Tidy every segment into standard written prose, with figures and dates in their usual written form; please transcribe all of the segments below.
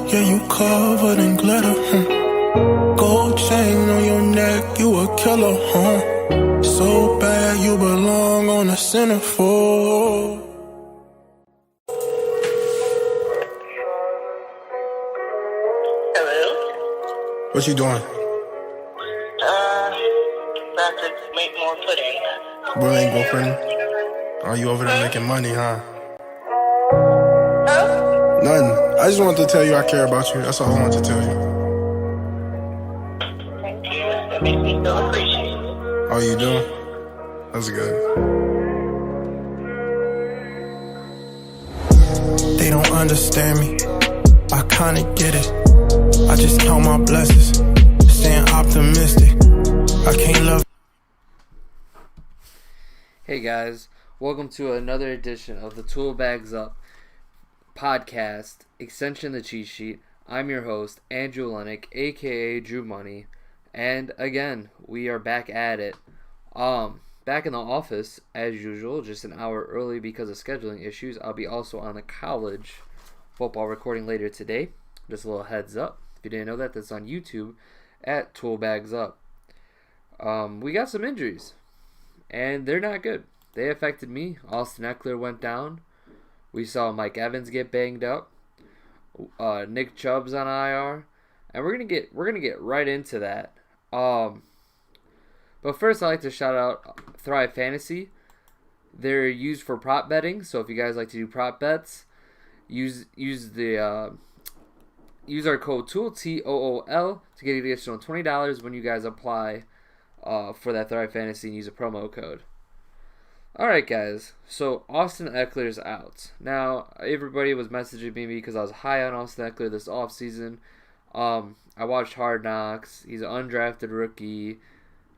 Yeah, you covered in glitter, Gold chain on your neck, you a killer, So bad you belong on the centerfold. Hello? What you doing? About to make more pudding. Bilingual pudding? Oh, you over there making money, huh? Huh? Nothing. I just wanted to tell you I care about you. That's all I wanted to tell you. Thank you. That makes me feel appreciated. Oh, you do? That's good. They don't understand me. I kinda get it. I just count my blessings. Staying optimistic. I can't love. Hey guys, welcome to another edition of the Tool Bags Up podcast, Extension the Cheat Sheet. I'm your host, Andrew Lennick, aka Drew Money, and again, we are back at it. Back in the office, as usual, just an hour early because of scheduling issues. I'll be also on the college football recording later today. Just a little heads up. If you didn't know that, that's on YouTube at Tool Bags Up. We got some injuries, and they're not good. They affected me. Austin Eckler went down. We saw Mike Evans get banged up. Nick Chubb's on IR, and we're gonna get right into that. But first, I'd like to shout out Thrive Fantasy. They're used for prop betting, so if you guys like to do prop bets, use our code TOOL TOOL to get an additional $20 when you guys apply for that Thrive Fantasy and use a promo code. Alright guys, so Austin Eckler's out. Now, everybody was messaging me because I was high on Austin Eckler this offseason. I watched Hard Knocks. He's an undrafted rookie.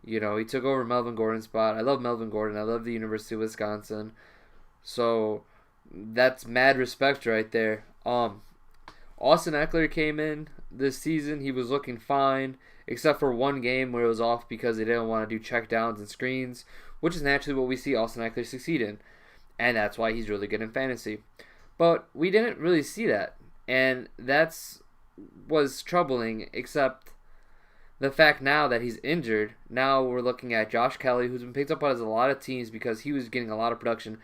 You know, he took over Melvin Gordon's spot. I love Melvin Gordon. I love the University of Wisconsin. So, that's mad respect right there. Austin Eckler came in this season. He was looking fine, except for one game where it was off because they didn't want to do checkdowns and screens, which is naturally what we see Austin Eckler succeed in. And that's why he's really good in fantasy. But we didn't really see that. And was troubling, except the fact now that he's injured. Now we're looking at Josh Kelly, who's been picked up by a lot of teams because he was getting a lot of production.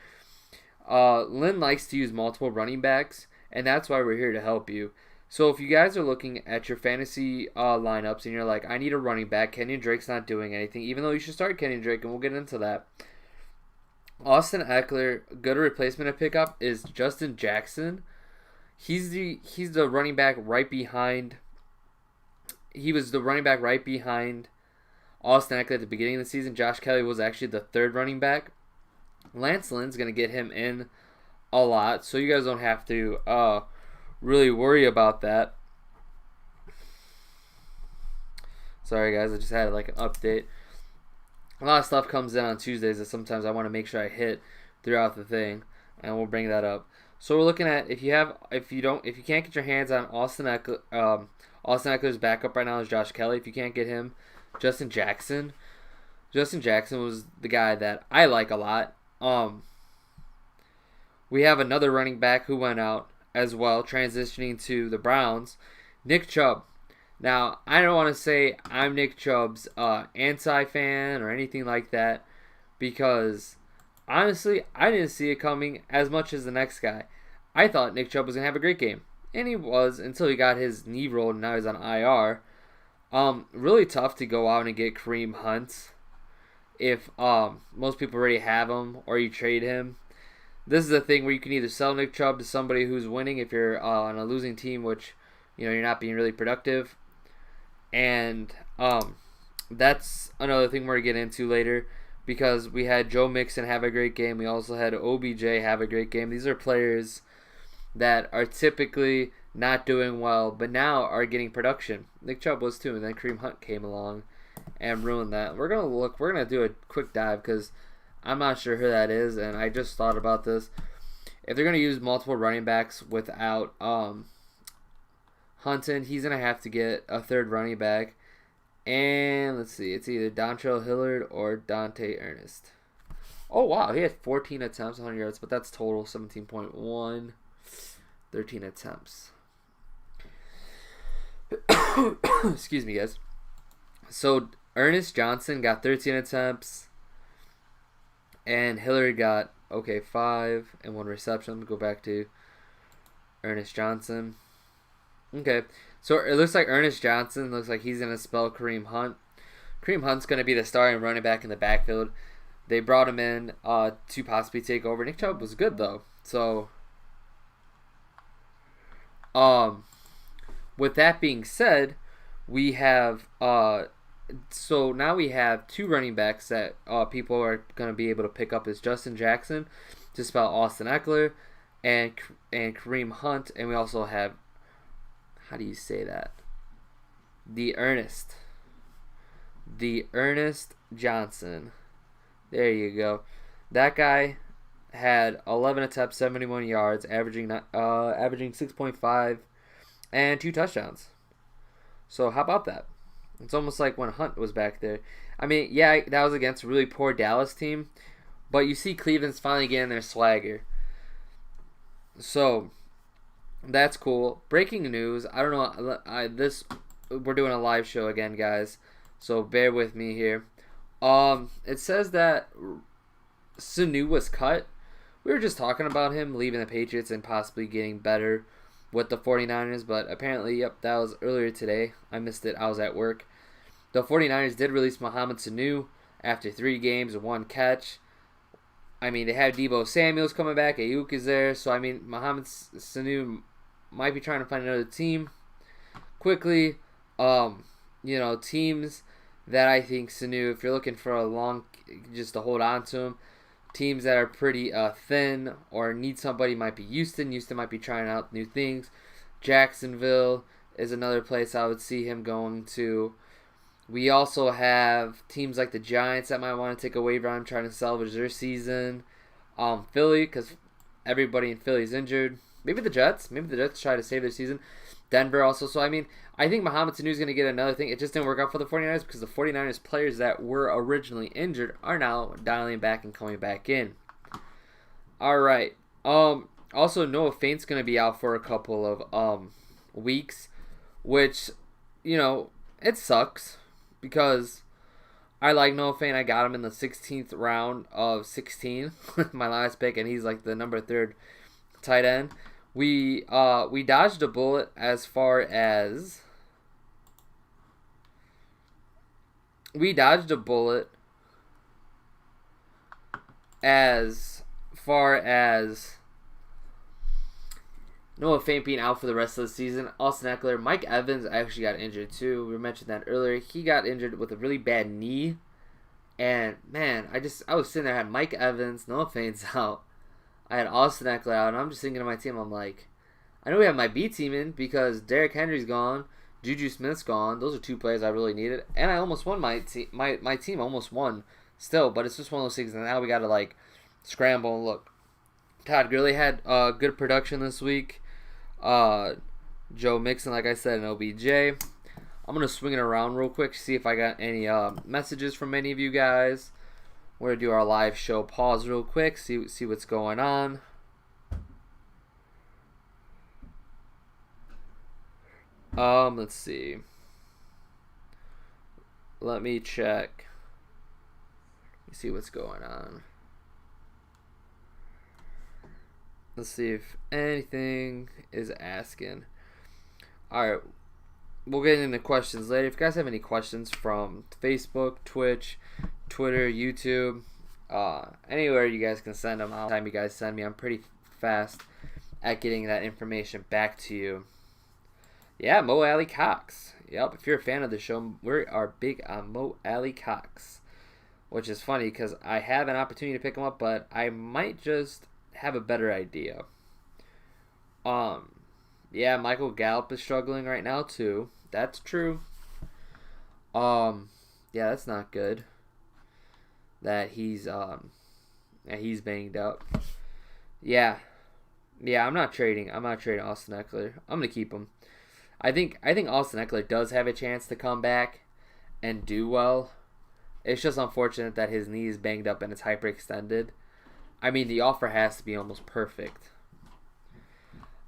Lynn likes to use multiple running backs, and that's why we're here to help you. So if you guys are looking at your fantasy lineups and you're like, I need a running back, Kenyan Drake's not doing anything, even though you should start Kenyan Drake, and we'll get into that. Austin Eckler, good replacement to pick up is Justin Jackson. He's the running back right behind. He was the running back right behind Austin Eckler at the beginning of the season. Josh Kelly was actually the third running back. Lance Lynn's going to get him in a lot, so you guys don't have to really worry about that. Sorry guys, I just had like an update. A lot of stuff comes in on Tuesdays that sometimes I want to make sure I hit throughout the thing, and we'll bring that up. So we're looking at if you can't get your hands on Austin Eckler, Austin Eckler's backup right now is Josh Kelly. If you can't get him, Justin Jackson. Justin Jackson was the guy that I like a lot. We have another running back who went out as well, transitioning to the Browns, Nick Chubb. Now, I don't want to say I'm Nick Chubb's anti-fan or anything like that, because honestly, I didn't see it coming as much as the next guy. I thought Nick Chubb was going to have a great game, and he was until he got his knee rolled and now he's on IR. Really tough to go out and get Kareem Hunt if most people already have him or you trade him. This is a thing where you can either sell Nick Chubb to somebody who's winning if you're on a losing team, which you're not being really productive, and that's another thing we're gonna get into later, because we had Joe Mixon have a great game. We also had OBJ have a great game. These are players that are typically not doing well, but now are getting production. Nick Chubb was too, and then Kareem Hunt came along and ruined that. We're gonna do a quick dive because I'm not sure who that is, and I just thought about this. If they're going to use multiple running backs without Hunton, he's going to have to get a third running back. And let's see, it's either Dontrell Hillard or Dante Ernest. Oh, wow, he had 14 attempts, 100 yards, but that's total 17.1, 13 attempts. Excuse me, guys. So Ernest Johnson got 13 attempts, and Hillary got 5 and 1 reception. Let me go back to Ernest Johnson. Okay, so it looks like Ernest Johnson looks like he's gonna spell Kareem Hunt. Kareem Hunt's gonna be the starting running back in the backfield. They brought him in to possibly take over. Nick Chubb was good though. So with that being said, we have so now we have 2 running backs that people are going to be able to pick up is Justin Jackson, to spell Austin Eckler, and Kareem Hunt, and we also have, how do you say that? The Ernest Johnson. There you go. That guy had 11 attempts, 71 yards, averaging 6.5 and 2 touchdowns. So how about that? It's almost like when Hunt was back there. I mean, yeah, that was against a really poor Dallas team, but you see Cleveland's finally getting their swagger. So that's cool. Breaking news. I don't know. We're doing a live show again, guys. So bear with me here. It says that Sanu was cut. We were just talking about him leaving the Patriots and possibly getting better with the 49ers, but apparently, yep, that was earlier today. I missed it. I was at work. The 49ers did release Mohamed Sanu after 3 games and 1 catch. I mean, they have Deebo Samuels coming back. Ayuk is there. So, I mean, Mohamed Sanu might be trying to find another team quickly. Teams that I think Sanu, if you're looking for a long, just to hold on to him, teams that are pretty thin or need somebody might be Houston. Houston might be trying out new things. Jacksonville is another place I would see him going to. We also have teams like the Giants that might want to take a waiver on, trying to salvage their season. Philly, because everybody in Philly is injured. Maybe the Jets. Maybe the Jets try to save their season. Denver also. So, I mean, I think Mohamed Sanu is going to get another thing. It just didn't work out for the 49ers because the 49ers players that were originally injured are now dialing back and coming back in. All right. Also, Noah Fant's going to be out for a couple of weeks, which, it sucks because I like Noah Fant. I got him in the 16th round of 16 with my last pick, and he's like the number 3 tight end. We dodged a bullet as far as Noah Fant being out for the rest of the season. Austin Eckler, Mike Evans actually got injured too. We mentioned that earlier. He got injured with a really bad knee. And man, I was sitting there, I had Mike Evans, Noah Fant's out. I had Austin Eckler out, and I'm just thinking to my team, I'm like, I know we have my B team in because Derrick Henry's gone, Juju Smith's gone. Those are 2 players I really needed, and I almost won my team. My team almost won still, but it's just one of those things. And now we got to scramble and look. Todd Gurley had good production this week. Joe Mixon, like I said, and OBJ. I'm gonna swing it around real quick, see if I got any messages from any of you guys. We're going to do our live show. Pause real quick. See what's going on. Let's see. Let me check. See what's going on. Let's see if anything is asking. Alright. We'll get into questions later. If you guys have any questions from Facebook, Twitch, Twitter, YouTube, anywhere you guys can send them. Anytime you guys send me, I'm pretty fast at getting that information back to you. Yeah, Mo Alley Cox. Yep, if you're a fan of the show, we are big on Mo Alley Cox, which is funny because I have an opportunity to pick him up, but I might just have a better idea. Yeah, Michael Gallup is struggling right now too. That's true. Yeah, that's not good. That he's banged up. Yeah, I'm not trading Austin Eckler. I'm gonna keep him. I think Austin Eckler does have a chance to come back and do well. It's just unfortunate that his knee is banged up and it's hyperextended. I mean, the offer has to be almost perfect.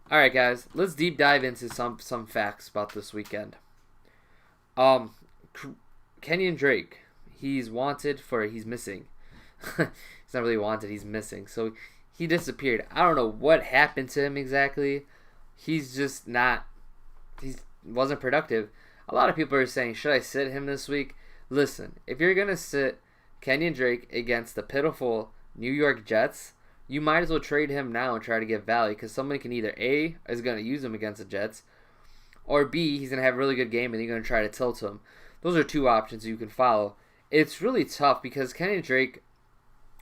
All right, guys, let's deep dive into some facts about this weekend. Um, Kenyan Drake. He's wanted for he's missing. He's not really wanted. He's missing. So he disappeared. I don't know what happened to him exactly. He's just not. He wasn't productive. A lot of people are saying, should I sit him this week? Listen, if you're gonna sit Kenyan Drake against the pitiful New York Jets, you might as well trade him now and try to get value, because somebody can either A, is going to use him against the Jets, or B, he's going to have a really good game and you're going to try to tilt him. Those are two options you can follow. It's really tough because Kenyan Drake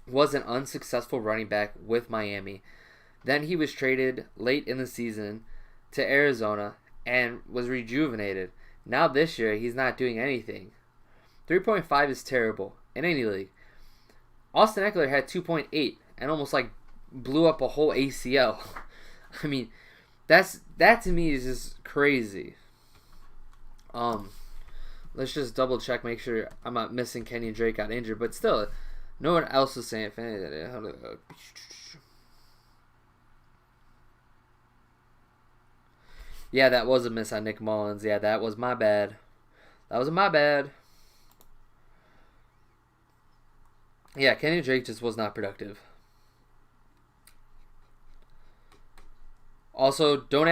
was an unsuccessful running back with Miami. Then he was traded late in the season to Arizona and was rejuvenated. Now this year, he's not doing anything. 3.5 is terrible in any league. Austin Eckler had 2.8 and almost like blew up a whole ACL. I mean, that to me is just crazy. Let's just double check, make sure I'm not missing Kenyan Drake got injured, but still, no one else is saying. Yeah, that was a miss on Nick Mullins. Yeah, that was my bad. That was my bad. Yeah, Kenyan Drake just was not productive. Also, don't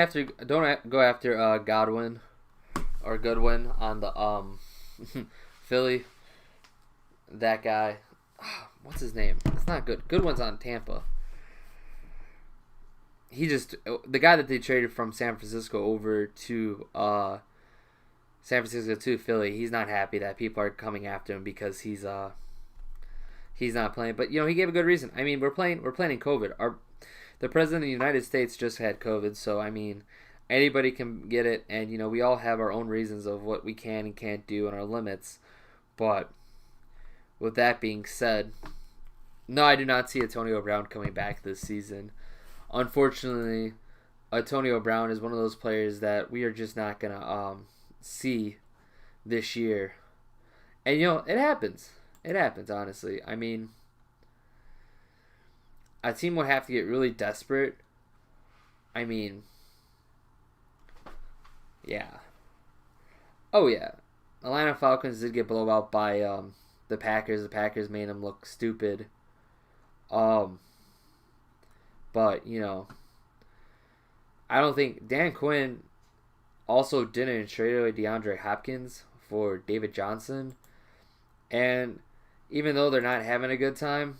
go after Godwin or Goodwin on the Philly. That guy, what's his name? It's not good. Goodwin's on Tampa. The guy that they traded from San Francisco over to San Francisco to Philly. He's not happy that people are coming after him because he's not playing. But he gave a good reason. I mean, we're playing in COVID. The president of the United States just had COVID, so I mean, anybody can get it, and we all have our own reasons of what we can and can't do and our limits. But with that being said, no, I do not see Antonio Brown coming back this season. Unfortunately, Antonio Brown is one of those players that we are just not gonna see this year, and it happens. It happens, honestly. I mean, a team would have to get really desperate. I mean, yeah. Oh, yeah. Atlanta Falcons did get blown out by the Packers. The Packers made them look stupid. But, I don't think Dan Quinn also didn't trade away DeAndre Hopkins for David Johnson. And even though they're not having a good time,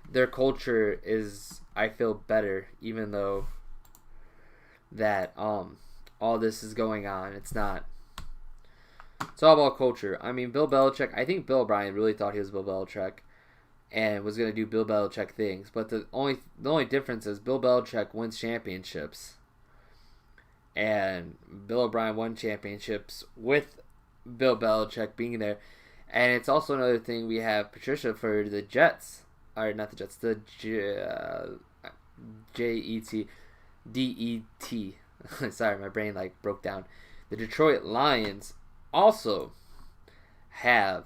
their culture is, I feel, better, even though that all this is going on. It's not. It's all about culture. I mean, Bill Belichick, I think Bill O'Brien really thought he was Bill Belichick and was going to do Bill Belichick things. But the only difference is Bill Belichick wins championships. And Bill O'Brien won championships with Bill Belichick being there. And it's also another thing, we have Patricia for the Jets. Or not the Jets, the Jets. Sorry, my brain broke down. The Detroit Lions also have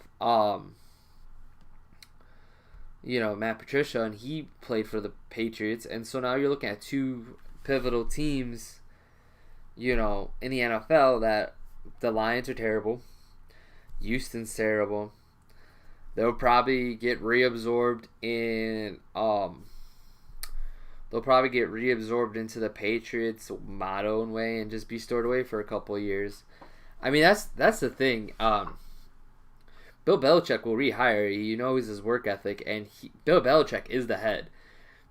Matt Patricia, and he played for the Patriots, and so now you're looking at two pivotal teams, in the NFL. That the Lions are terrible, Houston's terrible. They'll probably get reabsorbed into the Patriots motto and way, and just be stored away for a couple of years. I mean, that's the thing. Bill Belichick will rehire. He's his work ethic, and Bill Belichick is the head.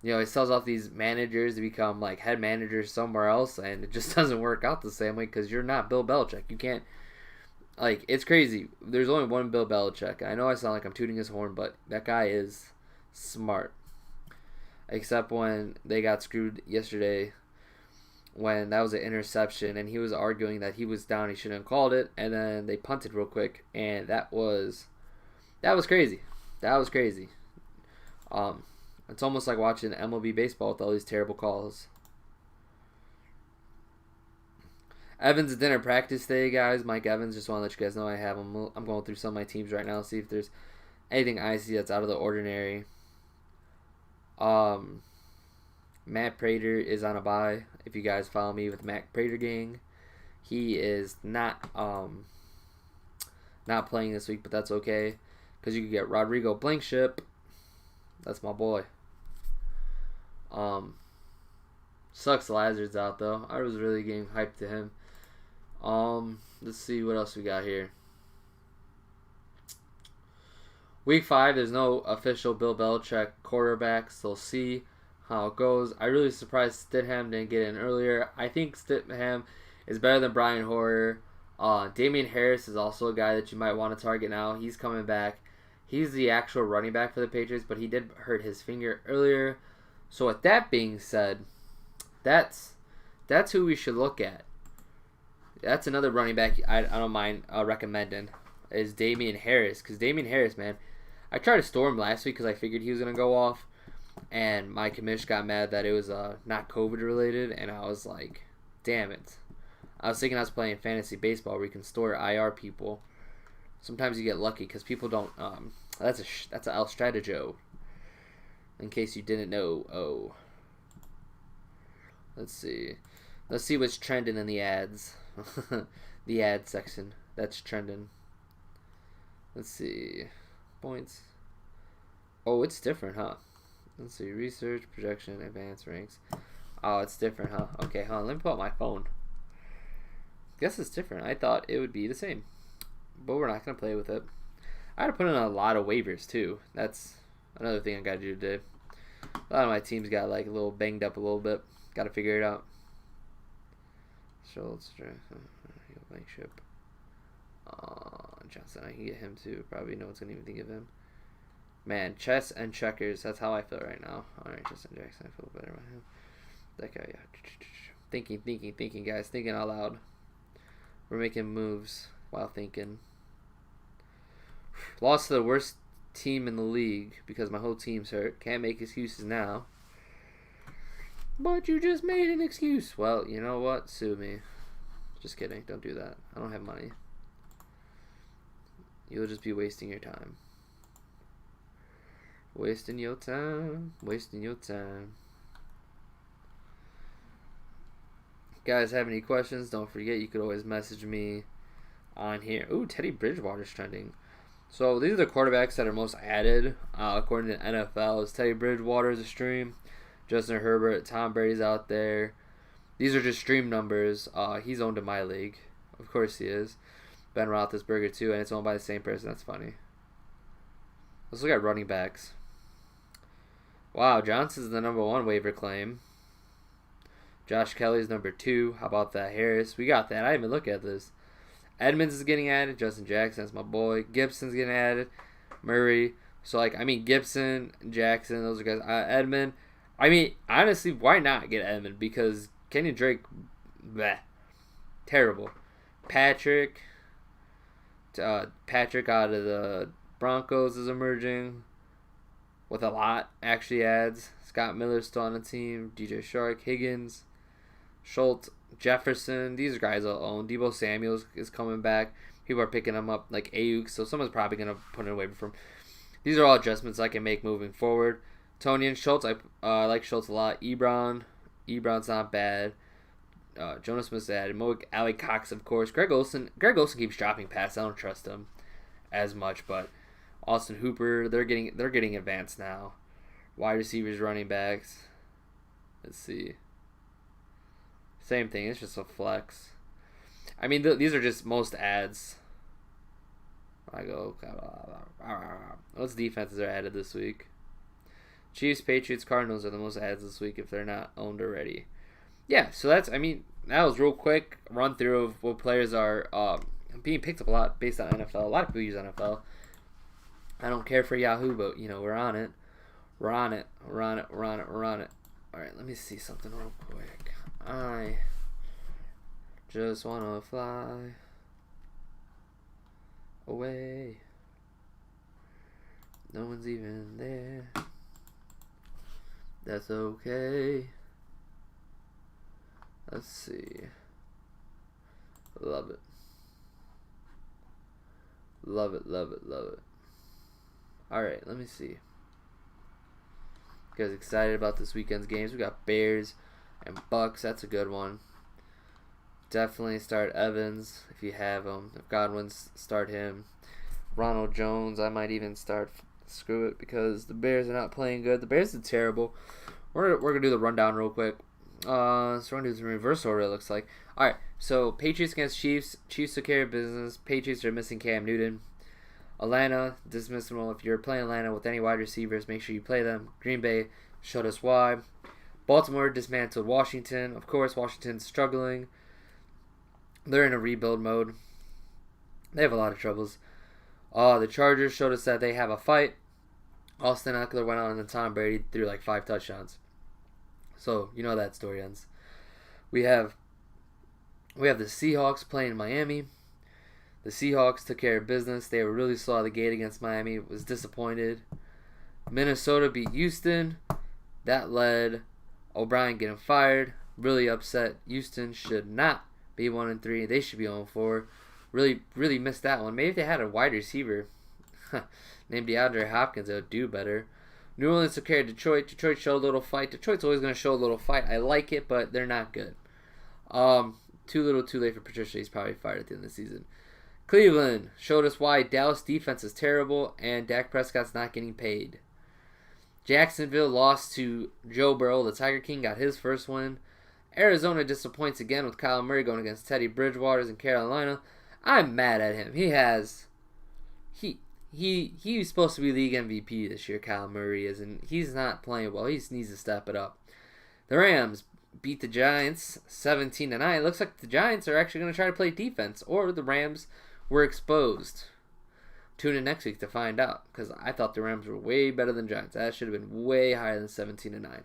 He sells off these managers to become head managers somewhere else, and it just doesn't work out the same way because you're not Bill Belichick. You can't. It's crazy. There's only one Bill Belichick. I know I sound like I'm tooting his horn, but that guy is smart. Except when they got screwed yesterday, when that was an interception, and he was arguing that he was down, he shouldn't have called it, and then they punted real quick, and that was crazy. That was crazy. It's almost like watching MLB baseball with all these terrible calls. Evans didn't practice today, guys. Mike Evans, just want to let you guys know I have him. I'm going through some of my teams right now, see if there's anything I see that's out of the ordinary. Matt Prater is on a bye. If you guys follow me with Matt Prater gang, He is not playing this week, but that's okay because you can get Rodrigo Blankenship. That's my boy. Sucks Lazard's out though. I was really getting hyped to him. Let's see what else we got here. Week 5, there's no official Bill Belichick quarterback, so we'll see how it goes. I'm really surprised Stidham didn't get in earlier. I think Stidham is better than Brian Hoyer. Damien Harris is also a guy that you might want to target now. He's coming back. He's the actual running back for the Patriots, but he did hurt his finger earlier. So with that being said, that's who we should look at. That's another running back I don't mind recommending is Damien Harris. Because Damien Harris, man, I tried to store him last week because I figured he was going to go off. And my commish got mad that it was not COVID related. And I was like, damn it. I was thinking I was playing fantasy baseball where you can store IR people. Sometimes you get lucky because people don't. That's a El Stratego. In case you didn't know. Oh. Let's see what's trending in the ads. The ad section. That's trending. Let's see. Points. Oh, it's different, huh? Let's see. Research, projection, advanced ranks. Oh, it's different, huh? Okay, hold on. Let me pull out my phone. Guess it's different. I thought it would be the same. But we're not going to play with it. I had to put in a lot of waivers, too. That's another thing I got to do today. A lot of my teams got like a little banged up a little bit. Got to figure it out. Schultz, Blankenship. Johnson, I can get him too. Probably no one's going to even think of him. Man, chess and checkers. That's how I feel right now. Alright, Justin Jackson. I feel better about him. That guy, yeah. Thinking, guys. Thinking out loud. We're making moves while thinking. Lost to the worst team in the league because my whole team's hurt. Can't make excuses now. But you just made an excuse. Well, you know what? Sue me. Just kidding. Don't do that. I don't have money. You'll just be wasting your time. Wasting your time. Wasting your time. Guys, have any questions? Don't forget, you could always message me on here. Ooh, Teddy Bridgewater's trending. So these are the quarterbacks that are most added according to NFL. Is Teddy Bridgewater is a stream. Justin Herbert, Tom Brady's out there. These are just stream numbers. He's owned in my league. Of course he is. Ben Roethlisberger too, and it's owned by the same person. That's funny. Let's look at running backs. Wow, Johnson's the number 1 waiver claim. Josh Kelly's number 2. How about that? Harris. We got that. I didn't even look at this. Edmonds is getting added. Justin Jackson, that's my boy. Gibson's getting added. Murray. So, Gibson, Jackson, those are guys. Edmund. Honestly, why not get Edmund? Because Kenyan Drake, bleh, terrible. Patrick out of the Broncos is emerging with a lot, actually adds. Scott Miller's still on the team. DJ Shark, Higgins, Schultz, Jefferson. These are guys I'll own. Deebo Samuels is coming back. People are picking him up like Ayuk, so someone's probably going to put it away from him. These are all adjustments I can make moving forward. Tony and Schultz, I like Schultz a lot. Ebron's not bad. Jonas Smith's added. Ali Cox, of course. Greg Olsen keeps dropping passes. I don't trust him as much, but Austin Hooper, they're getting advanced now. Wide receivers, running backs. Let's see. Same thing. It's just a flex. These are just most ads. What's defenses are added this week? Chiefs, Patriots, Cardinals are the most ads this week if they're not owned already. Yeah, so that was real quick run through of what players are being picked up a lot based on NFL. A lot of people use NFL. I don't care for Yahoo, but we're on it. We're on it. Alright, let me see something real quick. I just wanna fly away. No one's even there. That's okay. Let's see. Love it. Love it. Alright, let me see. You guys excited about this weekend's games? We got Bears and Bucks. That's a good one. Definitely start Evans if you have him. If Godwin's, start him. Ronald Jones, I might even start. Screw it, because the Bears are not playing good. The Bears are terrible. We're gonna do the rundown real quick. So we're gonna do some reverse order. It looks like. All right. So Patriots against Chiefs. Chiefs took care of business. Patriots are missing Cam Newton. Atlanta, dismissal. If you're playing Atlanta with any wide receivers, make sure you play them. Green Bay showed us why. Baltimore dismantled Washington. Of course, Washington's struggling. They're in a rebuild mode. They have a lot of troubles. The Chargers showed us that they have a fight. Austin Eckler went on and Tom Brady threw like 5 touchdowns. So, you know how that story ends. We have the Seahawks playing Miami. The Seahawks took care of business. They were really slow out of the gate against Miami. Was disappointed. Minnesota beat Houston. That led O'Brien getting fired. Really upset. Houston should not be 1-3. They should be 0-4. Really missed that one. Maybe if they had a wide receiver named DeAndre Hopkins, it would do better. New Orleans took care of Detroit. Detroit showed a little fight. Detroit's always going to show a little fight. I like it, but they're not good. Too little, too late for Patricia. He's probably fired at the end of the season. Cleveland showed us why Dallas defense is terrible and Dak Prescott's not getting paid. Jacksonville lost to Joe Burrow. The Tiger King got his first win. Arizona disappoints again with Kyler Murray going against Teddy Bridgewater in Carolina. I'm mad at him. He's supposed to be league MVP this year, Kyler Murray is, and he's not playing well. He just needs to step it up. The Rams beat the Giants 17-9. It looks like the Giants are actually going to try to play defense, or the Rams were exposed. Tune in next week to find out, because I thought the Rams were way better than Giants. That should have been way higher than 17-9.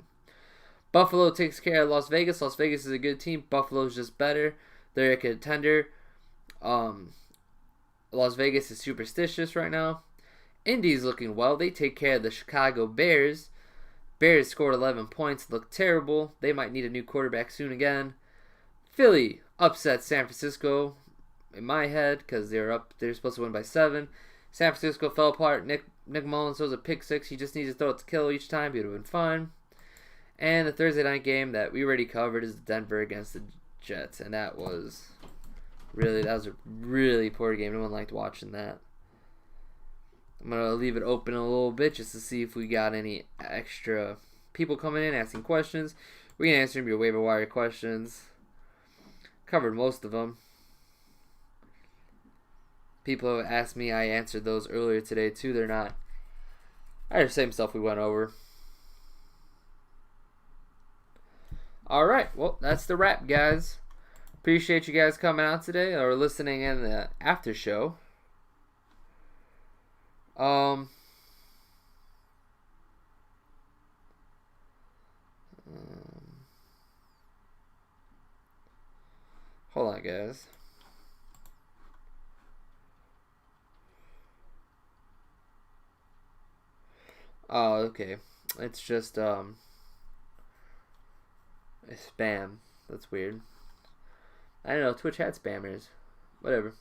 Buffalo takes care of Las Vegas. Las Vegas is a good team. Buffalo's just better. They're a contender. Las Vegas is superstitious right now. Indy's looking well. They take care of the Chicago Bears. Bears scored 11 points. Look terrible. They might need a new quarterback soon again. Philly upset San Francisco in my head because they're supposed to win by 7. San Francisco fell apart. Nick Mullins throws a pick 6. He just needs to throw it to kill each time. He would have been fine. And the Thursday night game that we already covered is Denver against the Jets. And that was a really poor game. No one liked watching that. I'm going to leave it open a little bit just to see if we got any extra people coming in asking questions. We can answer your waiver wire questions. Covered most of them. People have asked me. I answered those earlier today too. They're the same stuff we went over. Alright, well, that's the wrap, guys. Appreciate you guys coming out today or listening in the after show. Hold on, guys. Oh, okay. It's just spam. That's weird. I don't know. Twitch had spammers. Whatever.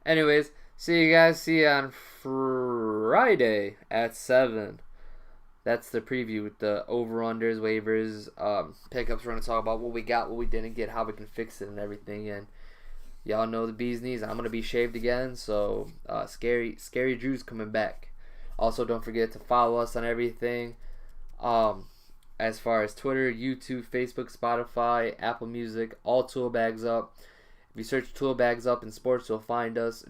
Anyways, see you guys. See you on Friday at 7. That's the preview with the over-unders, waivers, pickups. We're going to talk about what we got, what we didn't get, how we can fix it, and everything. And y'all know the bee's knees. I'm going to be shaved again, so Scary Drew's coming back. Also, don't forget to follow us on everything. As far as Twitter, YouTube, Facebook, Spotify, Apple Music, all Tool Bags Up. If you search Tool Bags Up in sports, you'll find us.